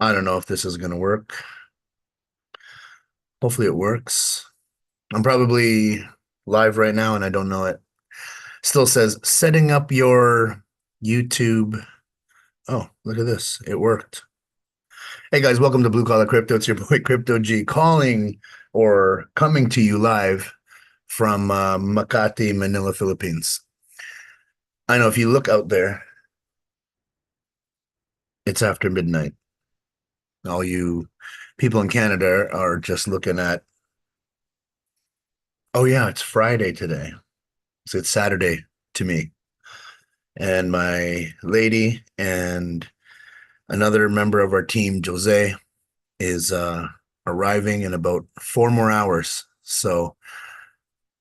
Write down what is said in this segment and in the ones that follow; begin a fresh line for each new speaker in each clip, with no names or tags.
I don't know if this is going to work. Hopefully it works. I'm probably live right now and I don't know it. Still says setting up your YouTube. Oh, look at this. It worked. Hey guys, welcome to Blue Collar Crypto. It's your boy Crypto G calling or coming to you live from Makati, Manila, Philippines. I know if you look out there, it's after midnight. All you people in Canada are just looking at, oh yeah, it's Friday today. So it's Saturday to me. And my lady and another member of our team, Jose, is arriving in about 4 more hours. So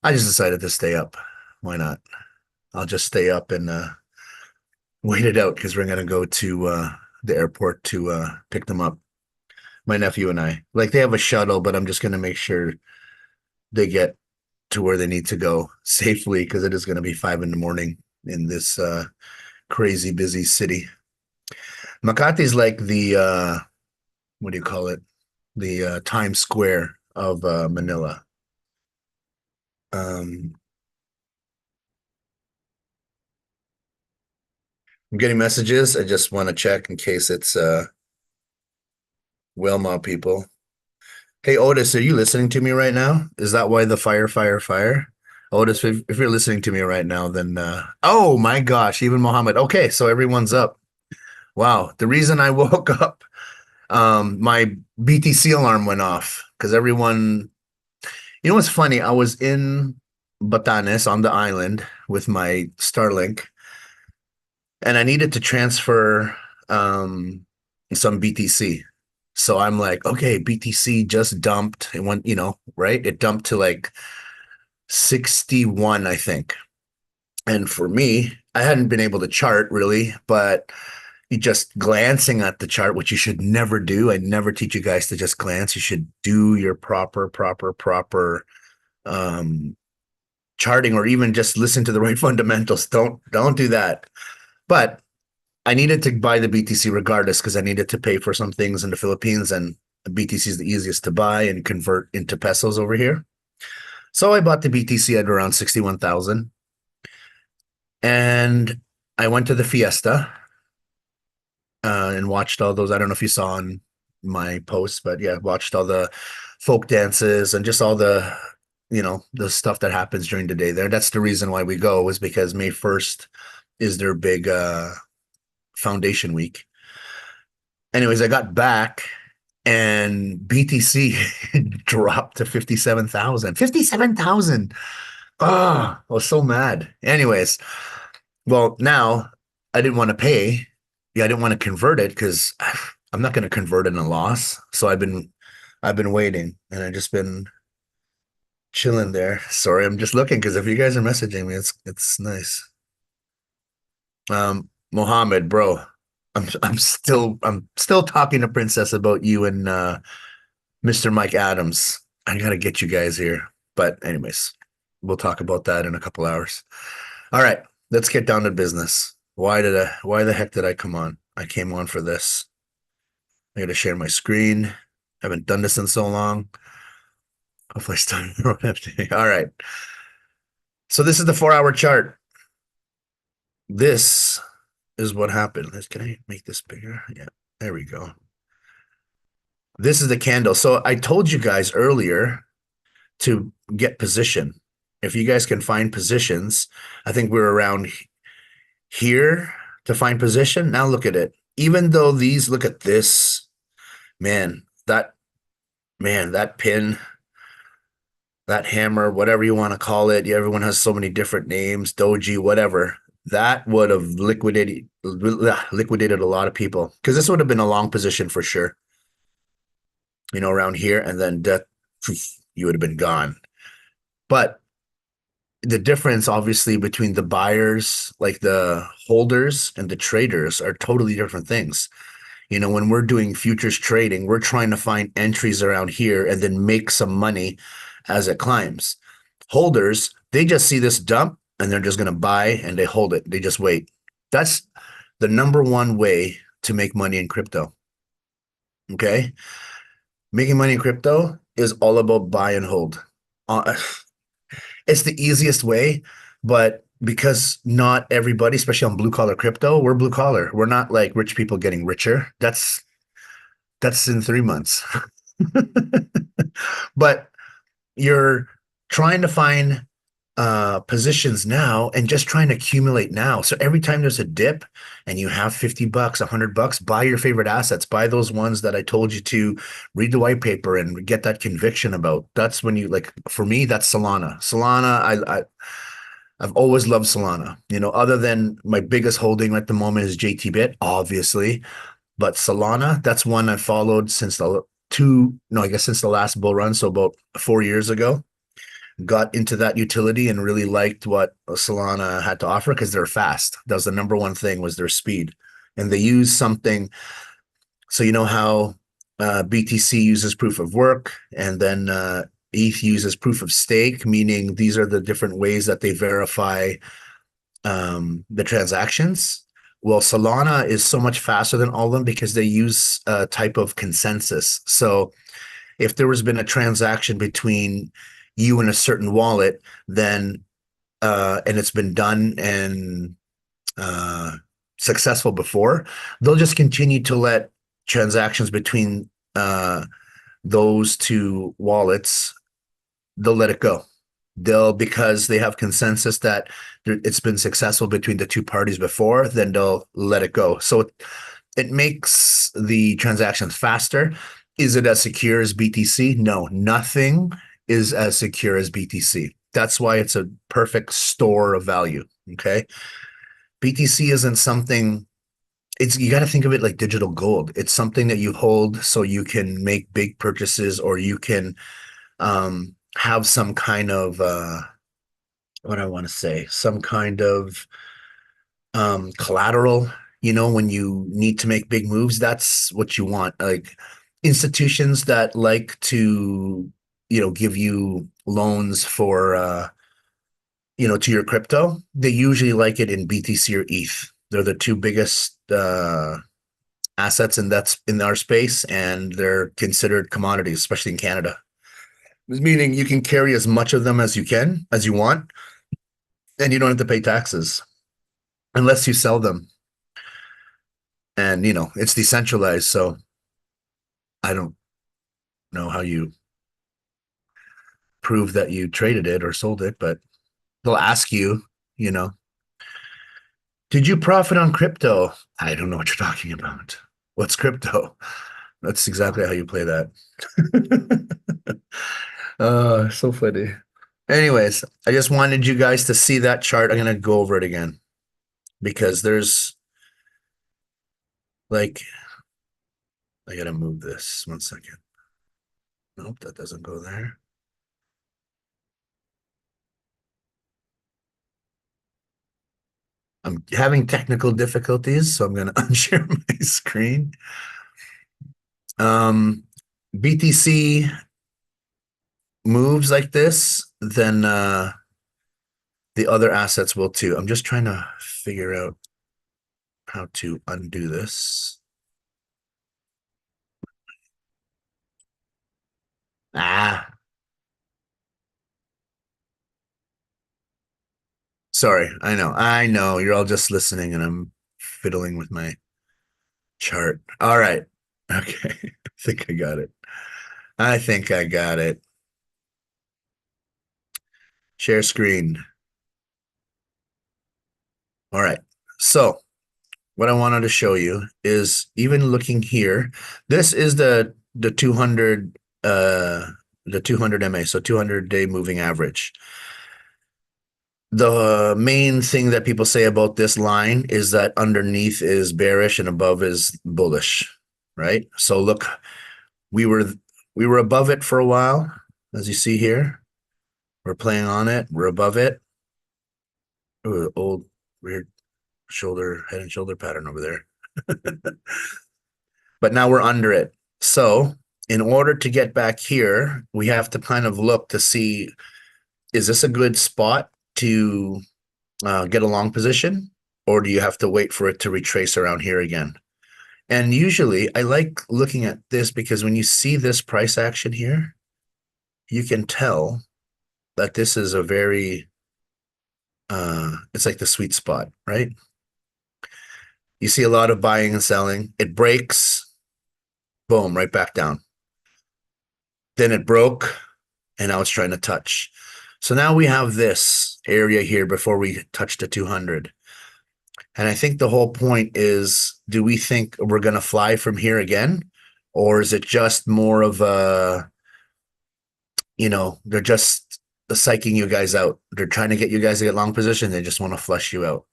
I just decided to stay up. Why not? I'll just stay up and wait it out because we're gonna go to the airport to pick them up. My nephew and I. Like they have a shuttle, but I'm just gonna make sure they get to where they need to go safely because it is gonna be 5 in the morning in this crazy busy city. Makati is like the what do you call it? The Times Square of Manila. Um, I'm getting messages. I just want to check in case it's Wilma people. Hey Otis, are you listening to me right now? Is that why the fire? Otis, if you're listening to me right now, then oh my gosh, even Mohammed. Okay, so everyone's up. Wow, the reason I woke up, my BTC alarm went off because everyone. You know what's funny? I was in Batanes on the island with my Starlink, and I needed to transfer some BTC. So I'm like, okay, BTC just dumped. It went, right? It dumped to like 61, I think. And for me, I hadn't been able to chart really, but you just glancing at the chart, which you should never do. I never teach you guys to just glance. You should do your proper um charting or even just listen to the right fundamentals. Don't do that. But I needed to buy the BTC regardless because I needed to pay for some things in the Philippines and BTC is the easiest to buy and convert into pesos over here. So I bought the BTC at around 61,000 and I went to the fiesta and watched all those. I don't know if you saw on my posts, but yeah, watched all the folk dances and just all the stuff that happens during the day there. That's the reason why we go is because May 1st is their big foundation week. Anyways, I got back and BTC dropped to 57,000. 57,000. Oh, I was so mad. Anyways, well, now I didn't want to pay. Yeah, I didn't want to convert it because I'm not going to convert it in a loss. So I've been waiting and I just been chilling there. Sorry, I'm just looking because if you guys are messaging me, it's nice. Mohammed, bro, I'm still talking to Princess about you and Mr. Mike Adams. I gotta get you guys here. But anyways, we'll talk about that in a couple hours. All right, let's get down to business. Why the heck did I come on? I came on for this. I gotta share my screen. I haven't done this in so long. Hopefully I still don't have to. All right. So this is the 4 hour chart. This is what happened. Can I make this bigger? Yeah, there we go. This is the candle. So I told you guys earlier to get position. If you guys can find positions, I think we're around here to find position. Now look at it. Even though these, look at this, man, that pin, that hammer, whatever you want to call it. Everyone has so many different names, doji, whatever. That would have liquidated a lot of people because this would have been a long position for sure. Around here, and then that you would have been gone. But the difference, obviously, between the buyers, like the holders, and the traders are totally different things. When we're doing futures trading, we're trying to find entries around here and then make some money as it climbs. Holders, they just see this dump and they're just going to buy and they hold it. They just wait. That's the number one way to make money in crypto. Okay. Making money in crypto is all about buy and hold. Uh, it's the easiest way, but because not everybody, especially on blue collar crypto, we're blue collar. We're not like rich people getting richer. That's in 3 months. But you're trying to find positions now and just trying to accumulate now. So every time there's a dip and you have 50 bucks, 100 bucks, buy your favorite assets, buy those ones that I told you to read the white paper and get that conviction about. That's when you like, for me, that's Solana. I've always loved Solana. Other than my biggest holding at the moment is JTBIT, obviously, but Solana, that's one I followed since the two, no, I guess since the last bull run. So about 4 years ago, got into that utility and really liked what Solana had to offer because they're fast. That was the number one thing, was their speed. And they use something. So you know how BTC uses proof of work, and then ETH uses proof of stake, meaning these are the different ways that they verify the transactions. Well, Solana is so much faster than all of them because they use a type of consensus. So if there has been a transaction between you and a certain wallet, then and it's been done and successful before, they'll just continue to let transactions between those two wallets, they'll let it go. Because they have consensus that it's been successful between the two parties before, then they'll let it go. So it makes the transactions faster. Is it as secure as BTC? No, nothing is as secure as BTC. That's why it's a perfect store of value. Okay. BTC isn't something, you got to think of it like digital gold. It's something that you hold so you can make big purchases, or you can have some kind of, what I want to say, some kind of collateral, when you need to make big moves. That's what you want. Like institutions that like to, give you loans for, to your crypto, they usually like it in BTC or ETH. They're the two biggest assets, and that's in our space, and they're considered commodities, especially in Canada. Meaning you can carry as much of them as you want, and you don't have to pay taxes unless you sell them. And it's decentralized, so I don't know how you prove that you traded it or sold it, but they'll ask you, you know, did you profit on crypto? I don't know what you're talking about. What's crypto? That's exactly how you play that. So funny. Anyways, I just wanted you guys to see that chart. I'm gonna go over it again because there's like, I gotta move this 1 second. Nope, that doesn't go there. I'm having technical difficulties, so I'm gonna unshare my screen. BTC moves like this, then the other assets will too. I'm just trying to figure out how to undo this. Ah, sorry. I know. You're all just listening, and I'm fiddling with my chart. All right. Okay. I think I got it. I think I got it. Share screen. All right. So what I wanted to show you is, even looking here, this is the 200 the 200 MA, so 200-day moving average. The main thing that people say about this line is that underneath is bearish and above is bullish, right? So look, we were above it for a while, as you see here. We're playing on it. We're above it. Ooh, old weird head and shoulder pattern over there. But now we're under it. So in order to get back here, we have to kind of look to see, is this a good spot to get a long position, or do you have to wait for it to retrace around here again? And usually I like looking at this because when you see this price action here, you can tell that this is a very it's like the sweet spot, right? You see a lot of buying and selling. It breaks, boom, right back down. Then it broke, and now it's trying to touch. So now we have this area here before we touch the 200. And I think the whole point is, do we think we're going to fly from here again? Or is it just more of a, they're just psyching you guys out. They're trying to get you guys to get long position. They just want to flush you out.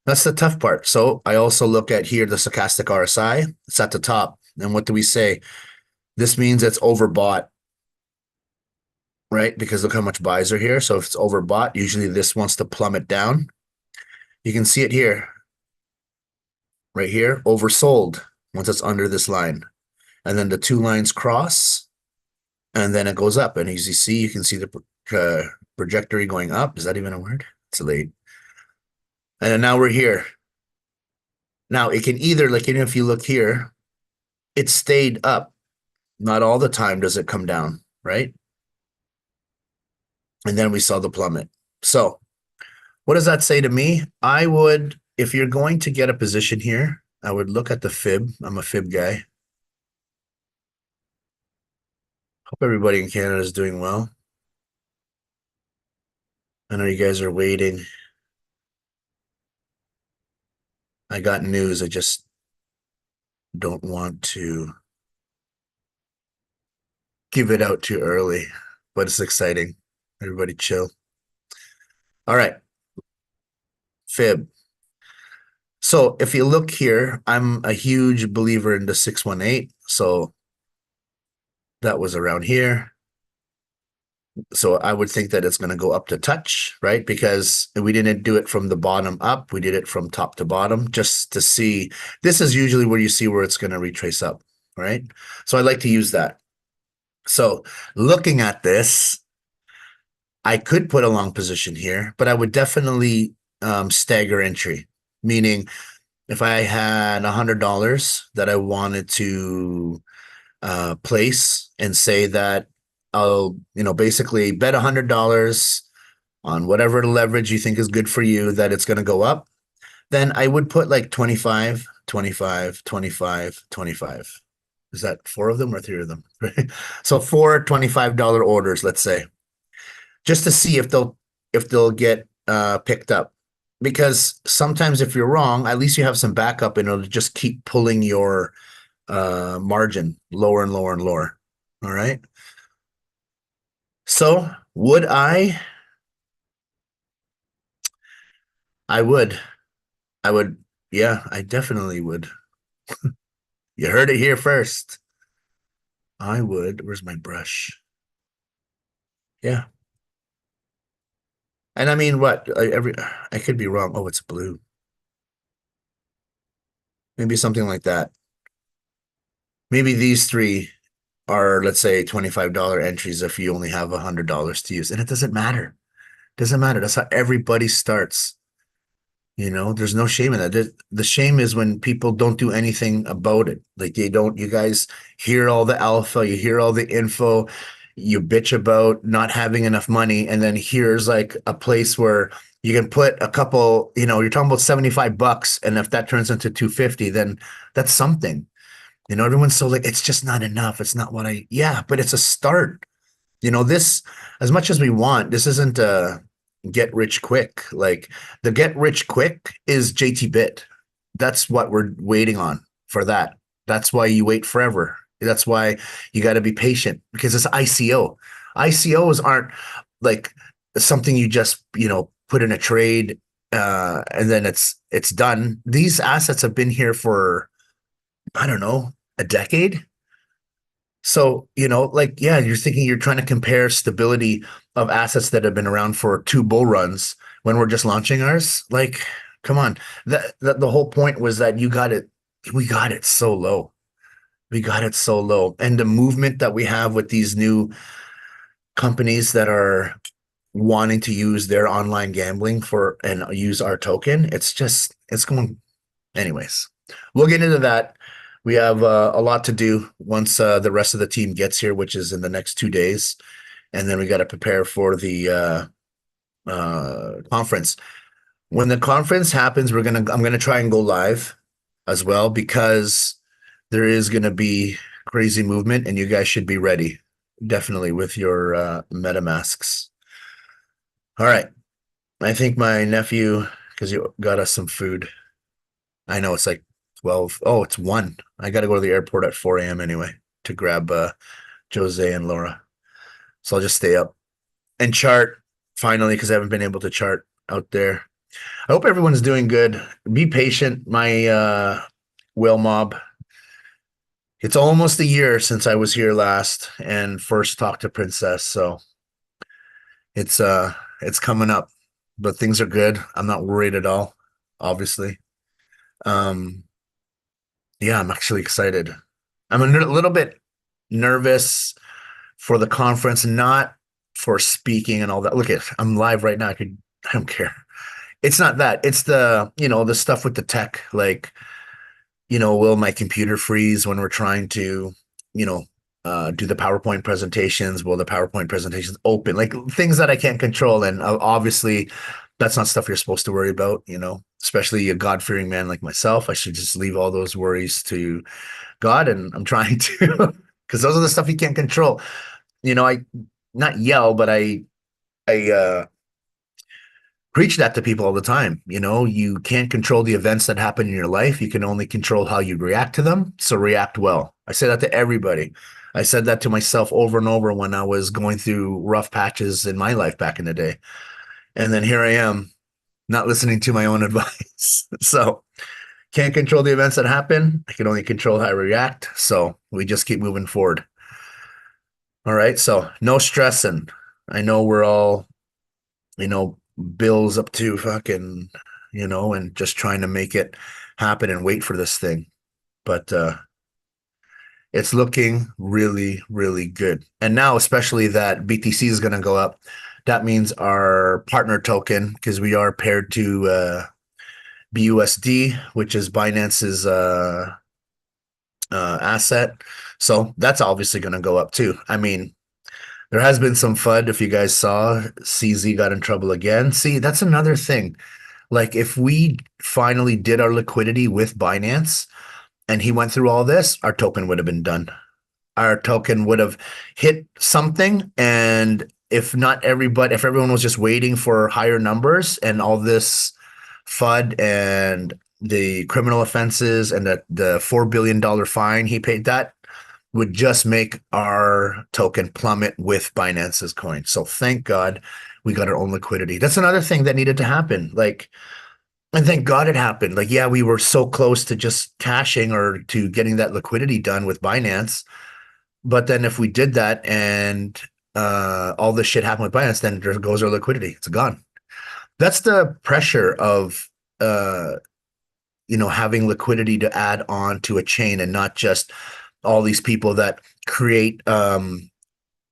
That's the tough part. So I also look at here the stochastic RSI. It's at the top. And what do we say? This means it's overbought, right? Because look how much buys are here. So if it's overbought, usually this wants to plummet down. You can see it here, right here, oversold once it's under this line. And then the two lines cross, and then it goes up. And as you see, you can see the trajectory going up. Is that even a word? It's late. And then now we're here. Now it can either, like, even if you look here, it stayed up. Not all the time does it come down, right? And then we saw the plummet. So what does that say to me? I would, if you're going to get a position here, I would look at the fib. I'm a fib guy. Hope everybody in Canada is doing well. I know you guys are waiting. I got news. I just don't want to give it out too early, but it's exciting. Everybody chill. All right. Fib. So if you look here, I'm a huge believer in the 618. So that was around here. So I would think that it's going to go up to touch, right? Because we didn't do it from the bottom up. We did it from top to bottom just to see. This is usually where you see where it's going to retrace up, right? So I like to use that. So looking at this, I could put a long position here, but I would definitely stagger entry, meaning if I had $100 that I wanted to place and say that I'll, basically bet $100 on whatever leverage you think is good for you that it's going to go up, then I would put like 25, 25, 25, 25. Is that four of them or three of them? So four $25 orders, let's say, just to see if they'll get picked up. Because sometimes if you're wrong, at least you have some backup and it'll just keep pulling your margin lower and lower and lower. All right. So would I would. Yeah, I definitely would. You heard it here first. I would. Where's my brush? Yeah. And I mean, what? I could be wrong. Oh, it's blue. Maybe something like that. Maybe these three are, let's say, $25 entries if you only have $100 to use. And it doesn't matter. Doesn't matter. That's how everybody starts. There's no shame in that. The shame is when people don't do anything about it. Like you guys hear all the alpha, you hear all the info, you bitch about not having enough money. And then here's like a place where you can put a couple, you're talking about $75. And if that turns into 250, then that's something. Everyone's so like, it's just not enough. It's not yeah, but it's a start. This, as much as we want, this isn't get rich quick. Like the get rich quick is JTBIT. That's what we're waiting on for that. That's why you wait forever. That's why you got to be patient because it's ICO. ICOs aren't like something you just, put in a trade and then it's done. These assets have been here for, I don't know, a decade. So, like, yeah, you're thinking you're trying to compare stability of assets that have been around for two bull runs when we're just launching ours. Like, come on. The whole point was that we got it so low. We got it so low. And the movement that we have with these new companies that are wanting to use their online gambling and use our token, it's going, anyways. we'll get into that. We have a lot to do once the rest of the team gets here, which is in the next 2 days, and then we got to prepare for the conference. When the conference happens, I'm gonna try and go live as well because there is gonna be crazy movement, and you guys should be ready, definitely with your MetaMasks. All right, I think my nephew, because you got us some food. I know it's like 12. Oh, it's 1. I got to go to the airport at 4 a.m. anyway to grab Jose and Laura. So I'll just stay up and chart finally because I haven't been able to chart out there. I hope everyone's doing good. Be patient, my whale mob. It's almost a year since I was here last and first talked to Princess, so it's coming up, but things are good. I'm not worried at all, obviously. Um, yeah, I'm actually excited. I'm a little bit nervous for the conference, not for speaking and all that. Look at, I'm live right now. I don't care. It's not that. It's the stuff with the tech, like, will my computer freeze when we're trying to, you know, do the PowerPoint presentations? Will the PowerPoint presentations open? Like things that I can't control. And obviously, that's not stuff you're supposed to worry about, especially a God-fearing man like myself. I should just leave all those worries to God, and I'm trying to, because those are the stuff you can't control. I not yell, but I preach that to people all the time. You can't control the events that happen in your life. You can only control how you react to them. So react well. I say that to everybody. I said that to myself over and over when I was going through rough patches in my life back in the day. And then here I am, not listening to my own advice. So can't control the events that happen. I can only control how I react. So we just keep moving forward. All right. So no stressing. I know we're all, bills up to fucking, and just trying to make it happen and wait for this thing. But it's looking really, really good. And now, especially that BTC is going to go up, that means our partner token, because we are paired to BUSD, which is Binance's asset. So that's obviously going to go up too. I mean, there has been some FUD. If you guys saw, CZ got in trouble again. See, that's another thing. Like if we finally did our liquidity with Binance and he went through all this, our token would have been done. Our token would have hit something. And if everyone was just waiting for higher numbers and all this FUD and the criminal offenses and the $4 billion fine he paid, that would just make our token plummet with Binance's coin. So thank God we got our own liquidity. That's another thing that needed to happen. Like, and thank God it happened. Like, yeah, we were so close to just cashing or to getting that liquidity done with Binance. But then if we did that and all this shit happened with Binance, then there goes our liquidity. It's gone. That's the pressure of having liquidity to add on to a chain and not just all these people that create an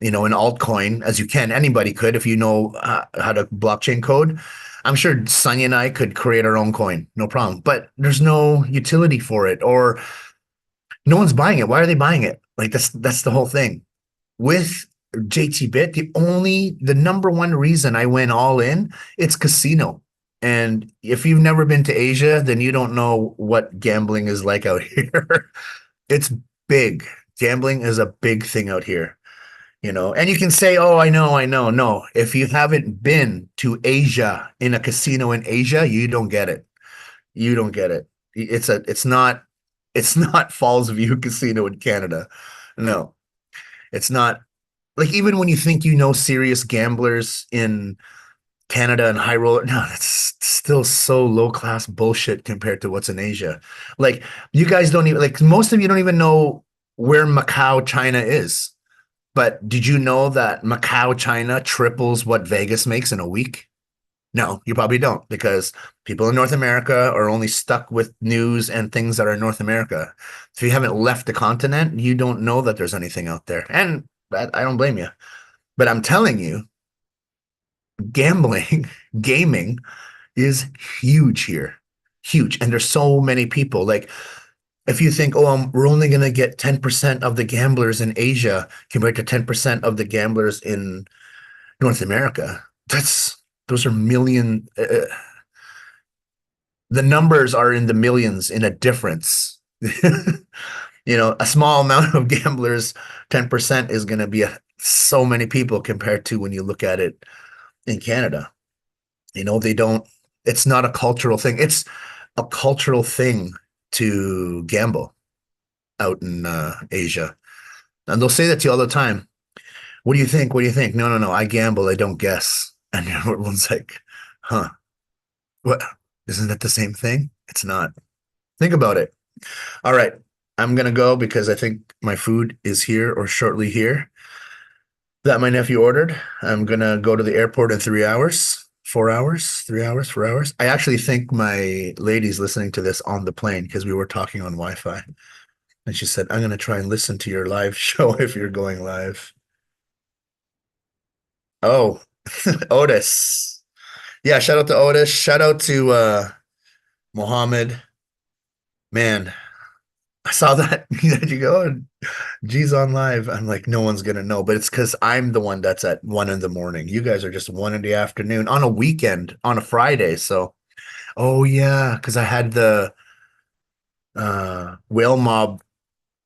altcoin, as you can. Anybody could, if you know how to blockchain code. I'm sure Sonia and I could create our own coin, no problem. But there's no utility for it, or no one's buying it. Why are they buying it? Like that's the whole thing. With JTBIT, the number one reason I went all in, it's casino. And if you've never been to Asia, then you don't know what gambling is like out here. It's big. Gambling is a big thing out here, and you can say, oh, I know. No, if you haven't been to Asia in a casino in Asia, you don't get it. You don't get it. It's not Falls View Casino in Canada. No, it's not. Like, even when you think serious gamblers in Canada and high roller, no, that's still so low class bullshit compared to what's in Asia. Like, you guys don't even, like, most of you don't even know where Macau, China is. But did you know that Macau, China triples what Vegas makes in a week? No, you probably don't, because people in North America are only stuck with news and things that are in North America. If you haven't left the continent, you don't know that there's anything out there. And I don't blame you. But I'm telling you, gambling, gaming is huge here. huge. And there's so many people. Like if you think, oh, we're only going to get 10% of the gamblers in Asia compared to 10% of the gamblers in North America, those are the numbers are in the millions in a difference. A small amount of gamblers, 10% is going to be so many people compared to when you look at it in Canada. They don't, it's not a cultural thing. It's a cultural thing to gamble out in Asia. And they'll say that to you all the time. What do you think? What do you think? No, no, no. I gamble. I don't guess. And everyone's like, huh, what? Isn't that the same thing? It's not. Think about it. All right. I'm going to go because I think my food is here or shortly here that my nephew ordered. I'm going to go to the airport in 3 hours, 4 hours, 3 hours, 4 hours. I actually think my lady's listening to this on the plane because we were talking on Wi-Fi. And she said, I'm going to try and listen to your live show if you're going live. Oh, Otis. Yeah, shout out to Otis. Shout out to Mohammed. Man, I saw that. Did you go? G's on live. I'm like, no one's gonna know, but it's because I'm the one that's at 1 in the morning. You guys are just 1 in the afternoon on a weekend, on a Friday. So, oh yeah, because I had the whale mob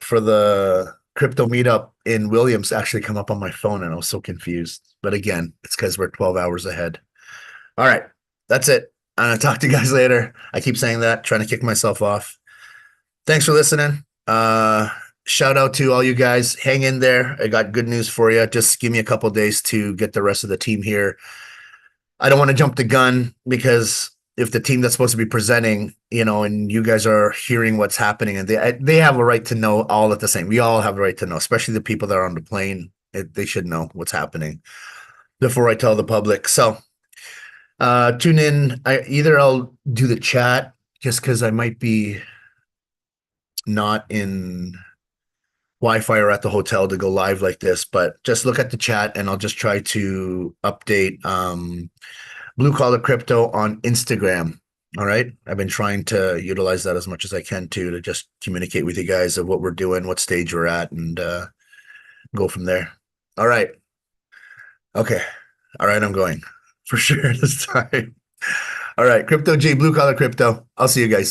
for the crypto meetup in Williams actually come up on my phone, and I was so confused. But again, it's because we're 12 hours ahead. All right, that's it. I'm gonna talk to you guys later. I keep saying that, trying to kick myself off. Thanks for listening. Shout out to all you guys. Hang in there. I got good news for you. Just give me a couple days to get the rest of the team here. I don't want to jump the gun because if the team that's supposed to be presenting, and you guys are hearing what's happening, and they have a right to know all at the same. We all have a right to know, especially the people that are on the plane. They should know what's happening before I tell the public. So tune in. I'll do the chat just because I might be not in Wi-Fi or at the hotel to go live like this, but just look at the chat and I'll just try to update Blue Collar Crypto on Instagram. All right. I've been trying to utilize that as much as I can to just communicate with you guys of what we're doing, what stage we're at, and go from there. All right. Okay. All right. I'm going for sure this time. All right. Crypto G, Blue Collar Crypto. I'll see you guys.